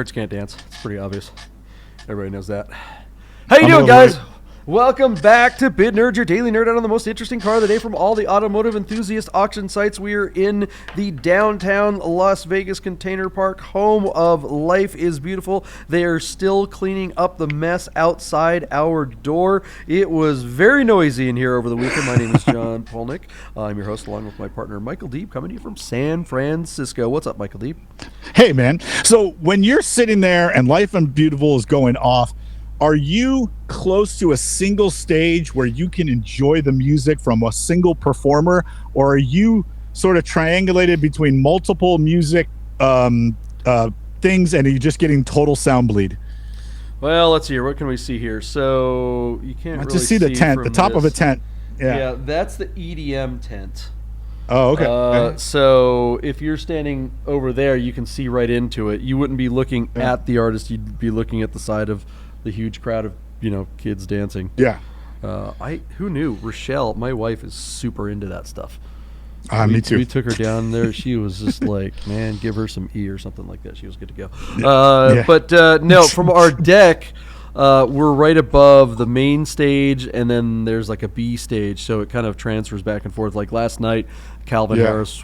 nerds can't dance. It's pretty obvious. Everybody knows that. How you doing, guys? Welcome back to Bid Nerds, your daily nerd out on the most interesting car of the day from all the automotive enthusiast auction sites. We are in the downtown Las Vegas Container Park, home of Life is Beautiful. They are still cleaning up the mess outside our door. It was very noisy in here over the weekend. My name is John Polnik. I'm your host, along with my partner, Michael Deeb, coming to you from San Francisco. What's up, Michael Deeb? Hey, man. So when you're sitting there and Life is Beautiful is going off, are you close to a single stage where you can enjoy the music from a single performer, or are you sort of triangulated between multiple music things and are you just getting total sound bleed? Well, let's see here. What can we see here? So you can't really just see the tent, the top of a tent. Yeah, that's the EDM tent. Oh, okay. So if you're standing over there, you can see right into it. You wouldn't be looking at the artist. You'd be looking at the side of the huge crowd of, kids dancing. Yeah. Who knew? Rochelle, my wife, is super into that stuff. Me too. We took her down there. She was just like, man, give her some E or something like that. She was good to go. But no, from our deck, we're right above the main stage, and then there's like a B stage, so it kind of transfers back and forth. Like last night, Calvin Harris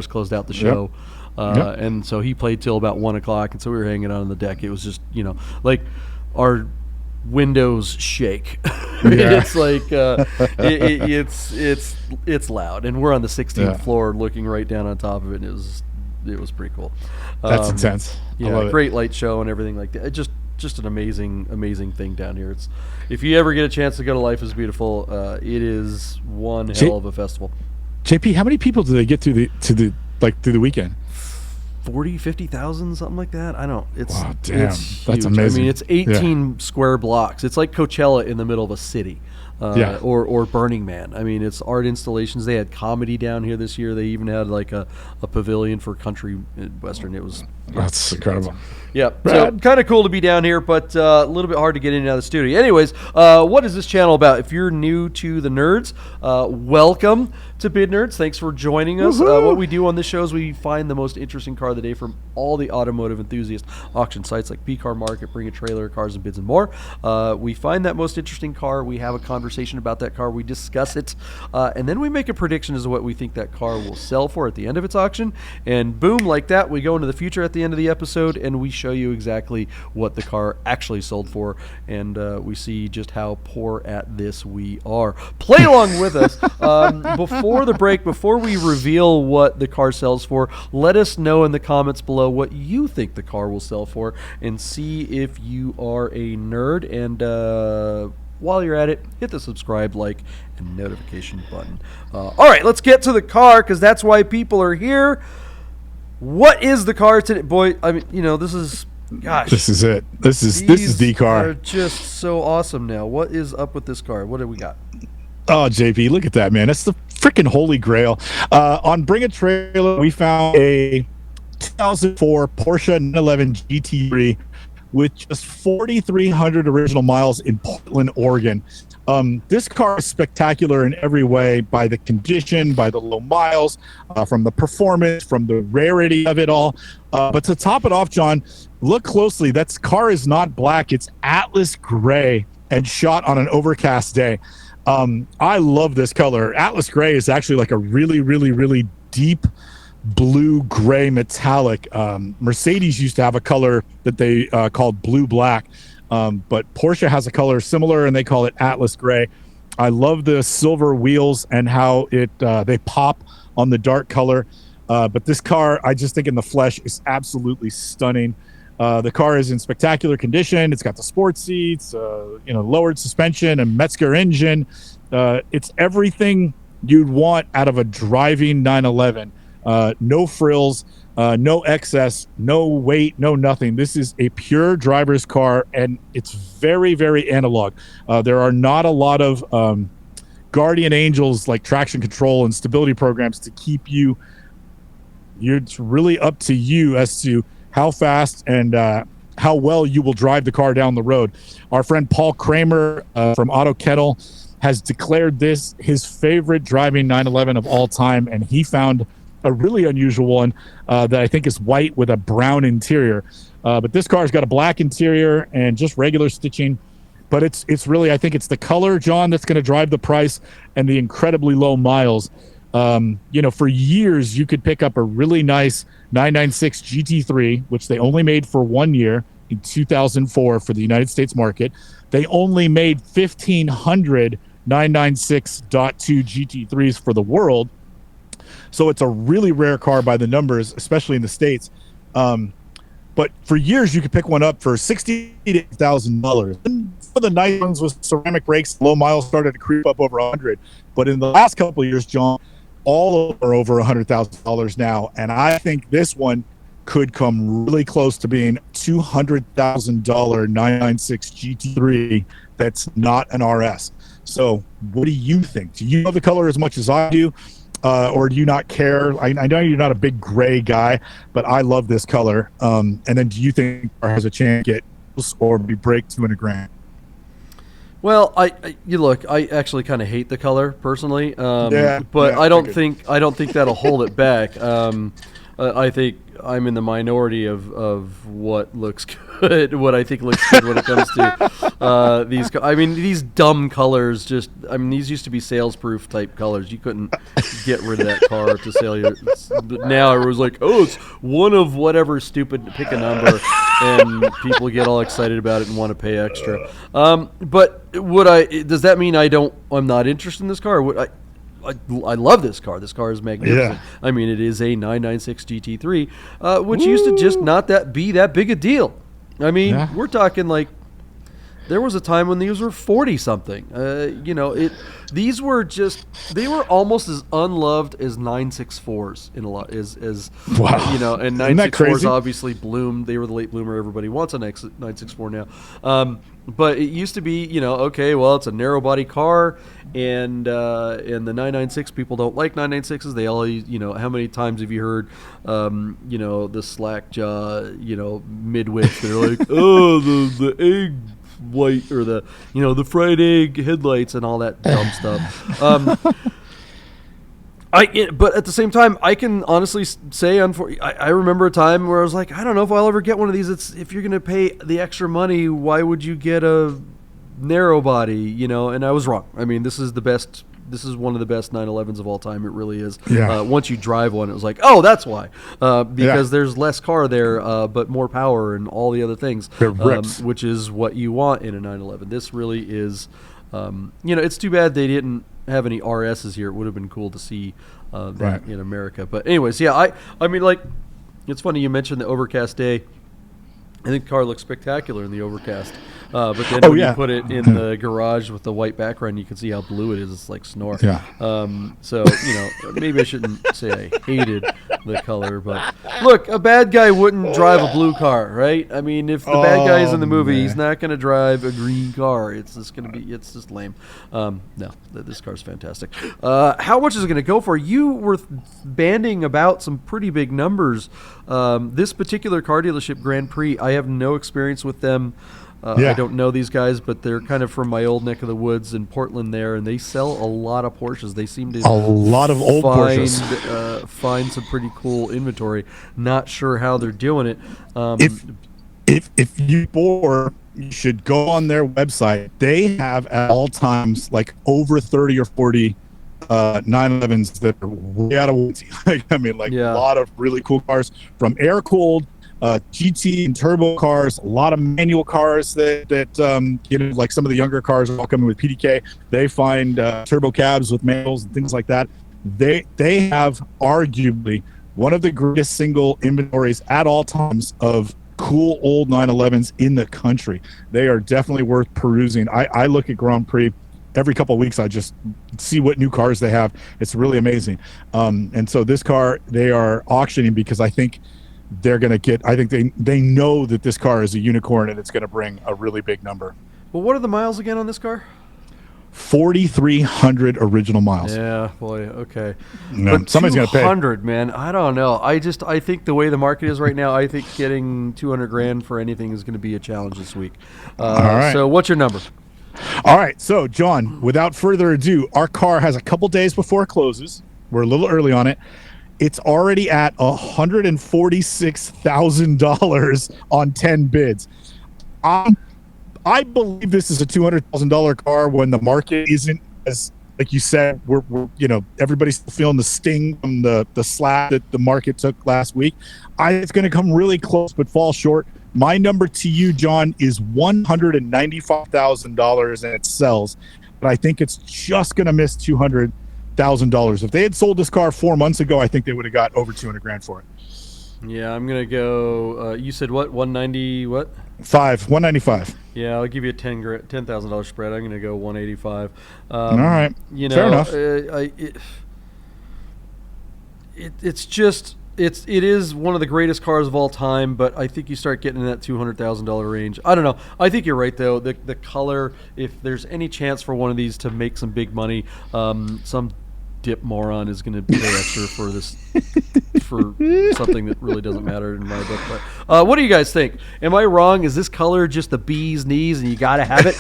closed out the show. And so he played till about 1 o'clock, and so we were hanging out on the deck. It was just, like our windows shake. It's like it's loud, and we're on the 16th floor looking right down on top of it, and it was pretty cool. That's intense. Yeah, great light show and everything like that. Just an amazing thing down here. It's, if you ever get a chance to go to Life is Beautiful, it is one hell of a festival. JP, how many people do they get through the weekend? 40, 50,000, something like that. I don't. Wow, damn, it's that's huge. amazing. I mean, it's 18 square blocks. It's like Coachella in the middle of a city, or Burning Man. I mean, it's art installations. They had comedy down here this year. They even had like a pavilion for country western. It was that's incredible. Yeah, so kind of cool to be down here, but a little bit hard to get in and out of the studio. Anyways, what is this channel about? If you're new to the nerds, welcome to Bid Nerds. Thanks for joining us. What we do on this show is we find the most interesting car of the day from all the automotive enthusiast auction sites like B-Car Market, Bring a Trailer, Cars and Bids, and more. We find that most interesting car. We have a conversation about that car. We discuss it, and then we make a prediction as to what we think that car will sell for at the end of its auction. And boom, like that, we go into the future at the end of the episode, and we show you exactly what the car actually sold for, and we see just how poor at this we are. Play along with us. Before the break, before we reveal what the car sells for, let us know in the comments below what you think the car will sell for, and see if you are a nerd. And while you're at it, hit the subscribe, like, and notification button. All right, let's get to the car, because that's why people are here. What is the car today, boy? I mean, this is, gosh, this is it. This is the car. Are just so awesome now. What is up with this car? What do we got? Oh, JP, look at that, man. That's the freaking holy grail. On Bring a Trailer, we found a 2004 Porsche 911 GT3 with just 4,300 original miles in Portland, Oregon. This car is spectacular in every way, by the condition, by the low miles, from the performance, from the rarity of it all. But to top it off, John, look closely. That car is not black. It's Atlas gray and shot on an overcast day. I love this color. Atlas gray is actually like a really, really, really deep blue gray metallic. Mercedes used to have a color that they called blue black. But Porsche has a color similar, and they call it Atlas gray. I love the silver wheels and how they pop on the dark color. But this car, I just think in the flesh, is absolutely stunning. The car is in spectacular condition. It's got the sports seats, lowered suspension, and Metzger engine. It's everything you'd want out of a driving 911. No frills. No excess, no weight, no nothing. This is a pure driver's car, and it's very, very analog. There are not a lot of guardian angels like traction control and stability programs to keep you. It's really up to you as to how fast and how well you will drive the car down the road. Our friend Paul Kramer from Auto Kettle has declared this his favorite driving 911 of all time, and he found a really unusual one that I think is white with a brown interior. But this car's got a black interior and just regular stitching. But it's really, I think it's the color, John, that's going to drive the price, and the incredibly low miles. For years, you could pick up a really nice 996 GT3, which they only made for 1 year in 2004 for the United States market. They only made 1,500 996.2 GT3s for the world. So it's a really rare car by the numbers, especially in the States. But for years, you could pick one up for $60,000. And for the nice ones with ceramic brakes, low miles started to creep up over 100. But in the last couple of years, John, all of them are over $100,000 now. And I think this one could come really close to being $200,000 996 GT3 that's not an RS. So what do you think? Do you know the color as much as I do? Or do you not care? I know you're not a big gray guy, but I love this color. And then do you think it has a chance to get or be break $200,000? Well, I actually kind of hate the color personally, but yeah, I don't think that'll hold it back. I think I'm in the minority of what looks good, what I think looks good when it comes to these. I mean, these dumb colors. These used to be sales-proof type colors. You couldn't get rid of that car to sell your. But now it was like, oh, it's one of whatever stupid. Pick a number, and people get all excited about it and want to pay extra. But does that mean I'm not interested in this car? I love this car. This car is magnificent. Yeah. I mean, it is a 996 GT3, which used to just not be that big a deal. I mean, we're talking like there was a time when these were 40 something. These were they were almost as unloved as 964s in a lot as wow. And 964s obviously bloomed. They were the late bloomer. Everybody wants a 964 now. But it used to be, okay, well, it's a narrow body car, and the 996 people don't like 996s. They always, how many times have you heard, the slack jaw, midwits? They're like, oh, the egg white or the fried egg headlights and all that dumb stuff. But at the same time, I can honestly say, I remember a time where I was like, I don't know if I'll ever get one of these. If you're going to pay the extra money, why would you get a narrow body? And I was wrong. I mean, this is the best. This is one of the best 911s of all time. It really is. Yeah. Once you drive one, it was like, oh, that's why. Because there's less car there, but more power and all the other things, which is what you want in a 911. This really is. It's too bad they didn't have any RSs here. It would have been cool to see that in America. But anyways, I mean, like, it's funny you mentioned the overcast day. I think the car looks spectacular in the overcast. But then when you put it in the garage with the white background, you can see how blue it is. It's like snore. Yeah. So, maybe I shouldn't say I hated the color, but look, a bad guy wouldn't drive a blue car, right? I mean, if the bad guy is in the movie, he's not going to drive a green car. It's just lame. No, this car's fantastic. How much is it going to go for? You were banding about some pretty big numbers. This particular car dealership, Grand Prix, I have no experience with them. I don't know these guys, but they're kind of from my old neck of the woods in Portland there, and they sell a lot of Porsches. They seem to a lot of old Porsches. Find some pretty cool inventory. Not sure how they're doing it. If you bore, you should go on their website. They have at all times like over 30 or 40 911s that are way out of warranty. A lot of really cool cars from air-cooled GT and turbo cars, a lot of manual cars that like some of the younger cars are all coming with PDK. They find turbo cabs with manuals and things like that. They have arguably one of the greatest single inventories at all times of cool old 911s in the country. They are definitely worth perusing. I look at Grand Prix every couple of weeks. I just see what new cars they have. It's really amazing. And so this car they are auctioning because I think they're going to get, I think they know that this car is a unicorn and it's going to bring a really big number. Well, what are the miles again on this car? 4,300 original miles. Yeah, boy, okay. No, but somebody's going to pay. 200, man. I don't know. I think the way the market is right now, I think getting $200,000 for anything is going to be a challenge this week. All right. So what's your number? All right. So, John, without further ado, our car has a couple days before it closes. We're a little early on it. It's already at $146,000 on 10 bids. I believe this is a $200,000 car when the market isn't as, like you said, we're everybody's still feeling the sting from the slap that the market took last week. It's going to come really close but fall short. My number to you, John, is $195,000 and it sells, but I think it's just going to miss $200,000. If they had sold this car 4 months ago, I think they would have got over 200 grand for it. Yeah, I'm gonna go. You said what? 190? What? 195. Yeah, I'll give you a $10,000 spread. I'm gonna go 185. All right, fair enough. It is one of the greatest cars of all time, but I think you start getting in that $200,000 range. I don't know. I think you're right though. The color, if there's any chance for one of these to make some big money, some dip moron is going to pay extra for this for something that really doesn't matter in my book. But what do you guys think? Am I wrong? Is this color just the bee's knees and you got to have it?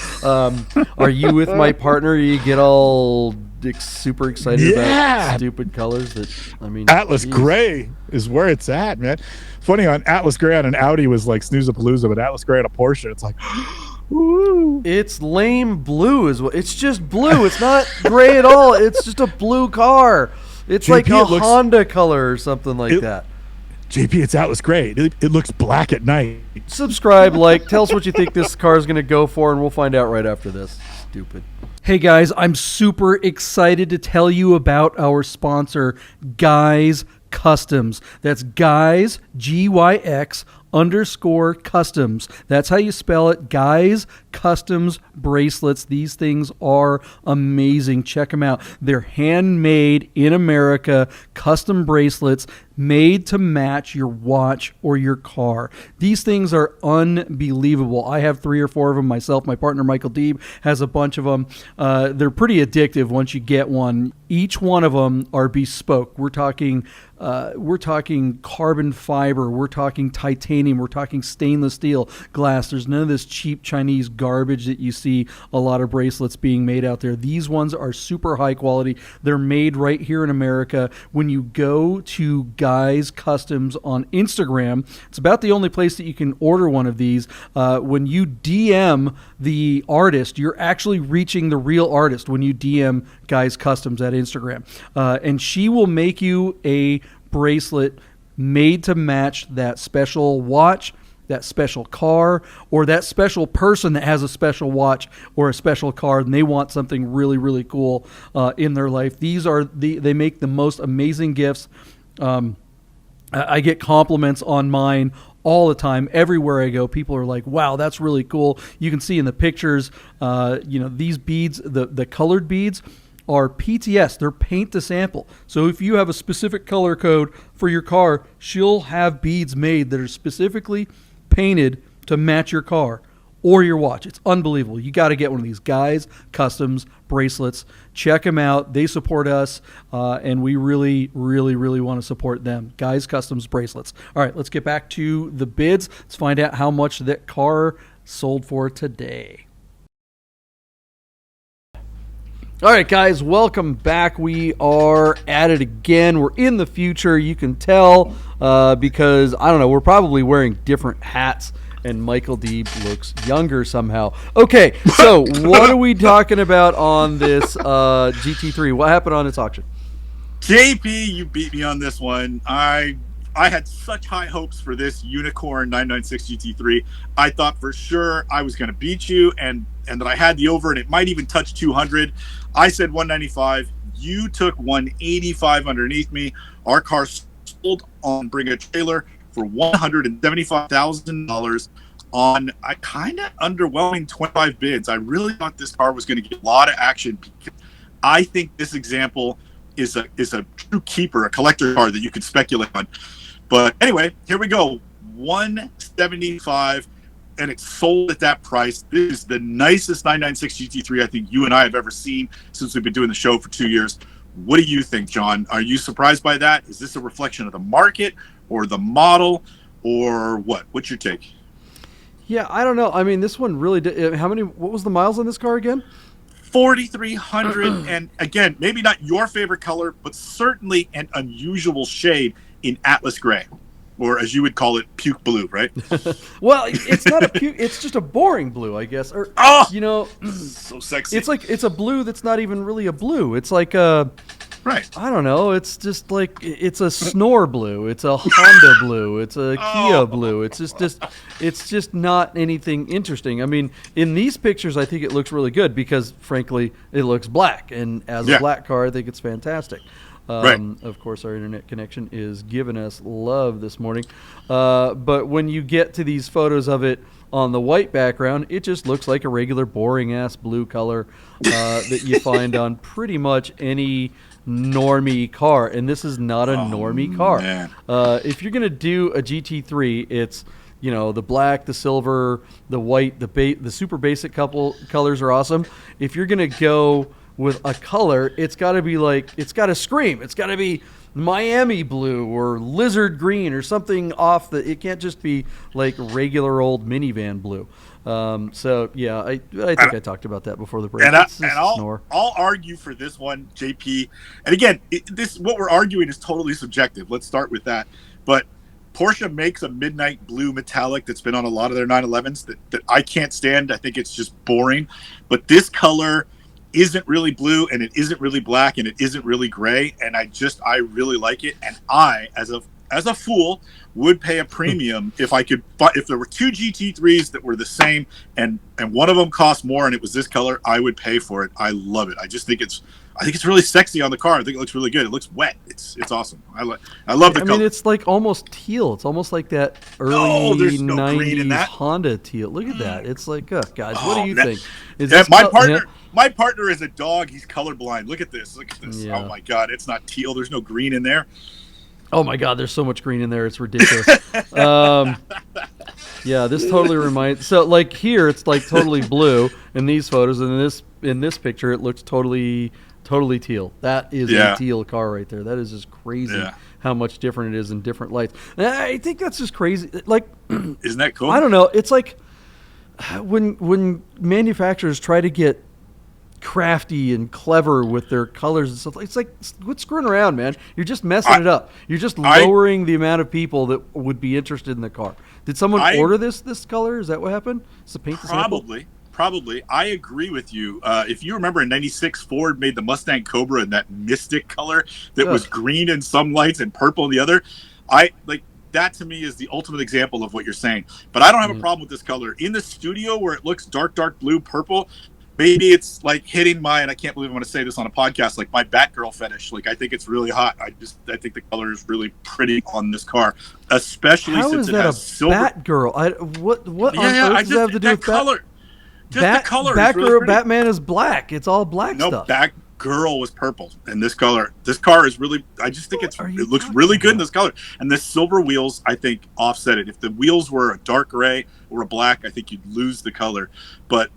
Are you with my partner? You get all super excited about stupid colors that, I mean, Atlas gray is where it's at, man. Funny, on Atlas gray on an Audi was like Snooze-a-Palooza, but Atlas gray on a Porsche, it's like woo. It's lame blue is what. It's just blue. It's not gray at all. It's just a blue car. It's JP, like a Honda color or something like that. JP, it's Atlas gray. It looks black at night. Subscribe, tell us what you think this car is going to go for, and we'll find out right after this. Stupid. Hey guys, I'm super excited to tell you about our sponsor, Guys Customs. That's Guys, GYX_customs. That's how you spell it. Guys Customs bracelets. These things are amazing. Check them out. They're handmade in America, custom bracelets made to match your watch or your car. These things are unbelievable. I have 3 or 4 of them myself. My partner Michael Deeb has a bunch of them. They're pretty addictive once you get one. Each one of them are bespoke. We're talking carbon fiber. We're talking titanium. We're talking stainless steel, glass. There's none of this cheap Chinese garbage that you see a lot of bracelets being made out there. These ones are super high quality. They're made right here in America. When you go to Guys Customs on Instagram, it's about the only place that you can order one of these. When you DM the artist, you're actually reaching the real artist when you DM Guys Customs at Instagram. And she will make you a bracelet made to match that special watch, that special car, or that special person that has a special watch or a special car and they want something really, really cool in their life. They make the most amazing gifts. I get compliments on mine all the time. Everywhere I go, people are like, wow, that's really cool. You can see in the pictures, these beads, the colored beads are PTS. They're paint to sample. So if you have a specific color code for your car, she'll have beads made that are specifically painted to match your car or your watch. It's unbelievable. You got to get one of these Guys Customs bracelets. Check them out. They support us, and we really, really, really want to support them. Guys Customs bracelets. All right, let's get back to the bids. Let's find out how much that car sold for today. All right, guys, welcome back. We are at it again. We're in the future. You can tell because, I don't know, we're probably wearing different hats, and Michael Deeb looks younger somehow. Okay, so what are we talking about on this GT3? What happened on this auction? JP, you beat me on this one. I had such high hopes for this Unicorn 996 GT3. I thought for sure I was going to beat you and that I had the over and it might even touch 200. I said 195. You took 185 underneath me. Our car sold on Bring a Trailer for $175,000 on a kind of underwhelming 25 bids. I really thought this car was going to get a lot of action. I think this example is a true keeper, a collector car that you could speculate on. But anyway, here we go. 175, and it's sold at that price. This is the nicest 996 GT3 I think you and I have ever seen since we've been doing the show for 2 years. What do you think, John? Are you surprised by that? Is this a reflection of the market or the model or what? What's your take? Yeah, I don't know. I mean, this one really did. What was the miles on this car again? $4,300, and again, maybe not your favorite color, but certainly an unusual shade in Atlas gray, or as you would call it, puke blue, right? Well, it's not a puke. It's just a boring blue, I guess. Or so sexy. it's a blue that's not even really a blue. It's like a right. I don't know. It's just like it's a snore blue. It's a Honda blue. It's a Kia blue. It's just not anything interesting. I mean, in these pictures, I think it looks really good because, frankly, it looks black. And as a black car, I think it's fantastic. Right. Of course, our internet connection is giving us love this morning. But when you get to these photos of it on the white background, it just looks like a regular boring-ass blue color that you find on pretty much any normie car. And this is not a normie car. If you're going to do a GT3, it's the black, the silver, the white, the super basic couple colors are awesome. If you're going to go with a color, it's got to be it's got to scream. It's got to be Miami blue or lizard green or something off it can't just be like regular old minivan blue. So yeah, I think I talked about that before the break. I'll argue for this one, JP. And again, what we're arguing is totally subjective. Let's start with that. But Porsche makes a midnight blue metallic that's been on a lot of their 911s that I can't stand. I think it's just boring. But this color isn't really blue, and it isn't really black, and it isn't really gray, and I really like it. And I, as a fool, would pay a premium if there were two GT3s that were the same, and one of them cost more, and it was this color. I would pay for it. I love it. I think it's really sexy on the car. I think it looks really good. It looks wet. It's awesome. I love the color. I mean, it's like almost teal. It's almost like that early 90s Honda teal. Look at that. It's like, guys, what do you think? My partner is a dog. He's colorblind. Look at this. Yeah. Oh my God, it's not teal. There's no green in there. Oh my God, there's so much green in there. It's ridiculous. Yeah, this totally reminds. So like here, it's like totally blue in these photos, and in this picture, it looks totally teal. That is a teal car right there. That is just crazy how much different it is in different lights. And I think that's just crazy. Like, isn't that cool? I don't know. It's like when manufacturers try to get crafty and clever with their colors and stuff. It's like, quit screwing around, man. You're just messing it up. You're just lowering the amount of people that would be interested in the car. Did someone order this color? Is that what happened? Is the paint Probably. I agree with you. If you remember in 96, Ford made the Mustang Cobra in that mystic color that was green in some lights and purple in the other. That to me is the ultimate example of what you're saying. But I don't have a problem with this color. In the studio where it looks dark blue, purple, maybe it's like hitting and I can't believe I'm going to say this on a podcast, like my Batgirl fetish. Like, I think it's really hot. I think the color is really pretty on this car, especially since it has silver. Batgirl? What on earth does that have to do with color? The color. Batgirl, really Batman is black. It's all black stuff. No, Batgirl was purple, and this color. This car is really. I just think it looks really good in this color. And the silver wheels, I think, offset it. If the wheels were a dark gray or a black, I think you'd lose the color. But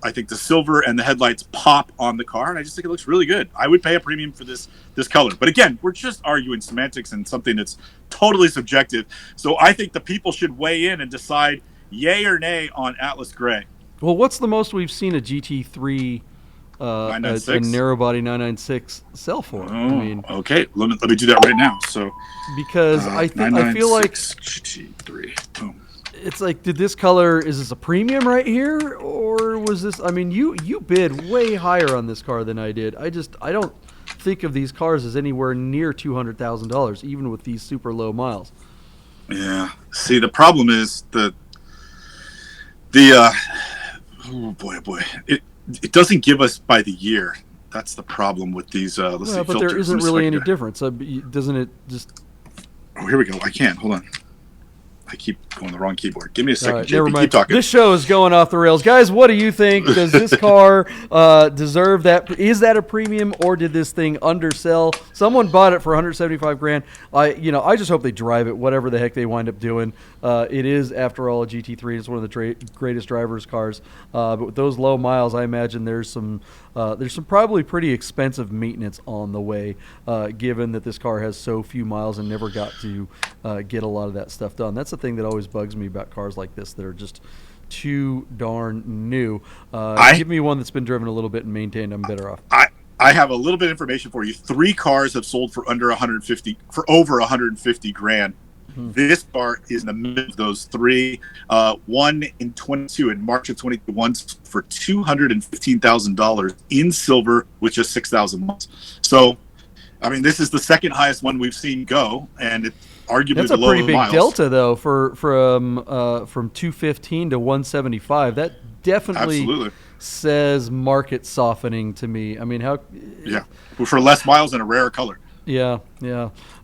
I think the silver and the headlights pop on the car, and I just think it looks really good. I would pay a premium for this color. But again, we're just arguing semantics and something that's totally subjective. So I think the people should weigh in and decide yay or nay on Atlas Gray. Well, what's the most we've seen a GT3, a narrow body 996 sell for? Okay. Let me do that right now. So because I feel like GT3. Boom. It's like, is this a premium right here, or was this? I mean, you bid way higher on this car than I did. I don't think of these cars as anywhere near $200,000, even with these super low miles. Yeah. See, the problem is oh boy. It doesn't give us by the year. That's the problem with these. But there isn't really any difference. Doesn't it just? Oh, here we go. I can't. Hold on. I keep going the wrong keyboard. Give me a second. Right, never mind. Keep talking. This show is going off the rails, guys. What do you think? Does this car deserve that? Is that a premium, or did this thing undersell? Someone bought it for $175,000. I just hope they drive it, whatever the heck they wind up doing. It is, after all, a GT3. It's one of the greatest drivers' cars. But with those low miles, I imagine there's some probably pretty expensive maintenance on the way, given that this car has so few miles and never got to get a lot of that stuff done. That's the thing that always bugs me about cars like this that are just too darn new. Give me one that's been driven a little bit and maintained. I'm better off. I have a little bit of information for you. 3 cars have sold for over 150 grand. This car is in the middle of those 3. One in March of 22, one for $215,000 in silver with just 6,000 miles. So, I mean, this is the second highest one we've seen go, and it's arguably That's a the pretty big miles. delta, though, from 215 to 175. That definitely Absolutely says market softening to me. I mean, how? Yeah, for less miles and a rarer color. Yeah.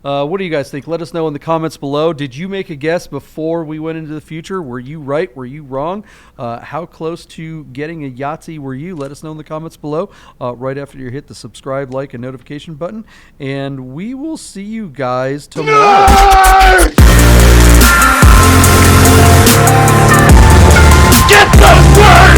What do you guys think? Let us know in the comments below. Did you make a guess before we went into the future? Were you right? Were you wrong? How close to getting a Yahtzee were you? Let us know in the comments below right after you hit the subscribe, like, and notification button. And we will see you guys tomorrow. Get the word!